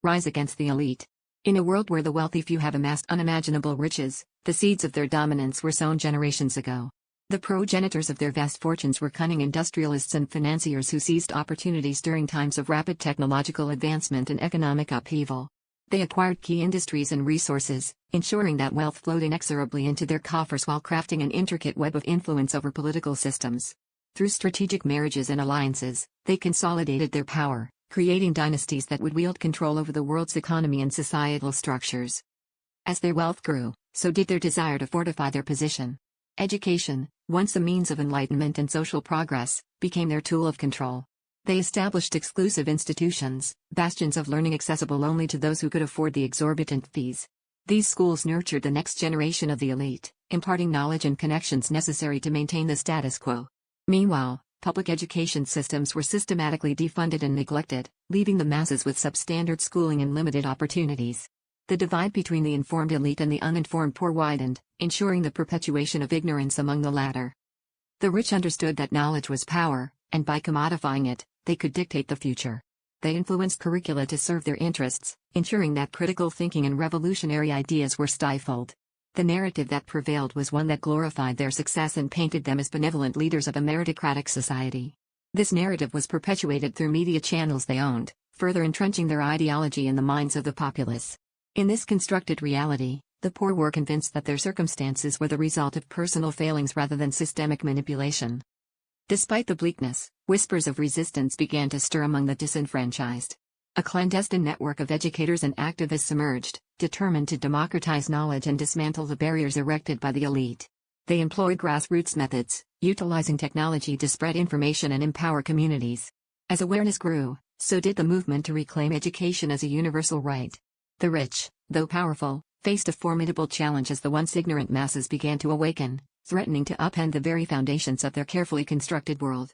Rise against the elite. In a world where the wealthy few have amassed unimaginable riches, the seeds of their dominance were sown generations ago. The progenitors of their vast fortunes were cunning industrialists and financiers who seized opportunities during times of rapid technological advancement and economic upheaval. They acquired key industries and resources, ensuring that wealth flowed inexorably into their coffers while crafting an intricate web of influence over political systems. Through strategic marriages and alliances, they consolidated their power, creating dynasties that would wield control over the world's economy and societal structures. As their wealth grew, so did their desire to fortify their position. Education, once a means of enlightenment and social progress, became their tool of control. They established exclusive institutions, bastions of learning accessible only to those who could afford the exorbitant fees. These schools nurtured the next generation of the elite, imparting knowledge and connections necessary to maintain the status quo. Meanwhile, public education systems were systematically defunded and neglected, leaving the masses with substandard schooling and limited opportunities. The divide between the informed elite and the uninformed poor widened, ensuring the perpetuation of ignorance among the latter. The rich understood that knowledge was power, and by commodifying it, they could dictate the future. They influenced curricula to serve their interests, ensuring that critical thinking and revolutionary ideas were stifled. The narrative that prevailed was one that glorified their success and painted them as benevolent leaders of a meritocratic society. This narrative was perpetuated through media channels they owned, further entrenching their ideology in the minds of the populace. In this constructed reality, the poor were convinced that their circumstances were the result of personal failings rather than systemic manipulation. Despite the bleakness, whispers of resistance began to stir among the disenfranchised. A clandestine network of educators and activists emerged, determined to democratize knowledge and dismantle the barriers erected by the elite. They employed grassroots methods, utilizing technology to spread information and empower communities. As awareness grew, so did the movement to reclaim education as a universal right. The rich, though powerful, faced a formidable challenge as the once ignorant masses began to awaken, threatening to upend the very foundations of their carefully constructed world.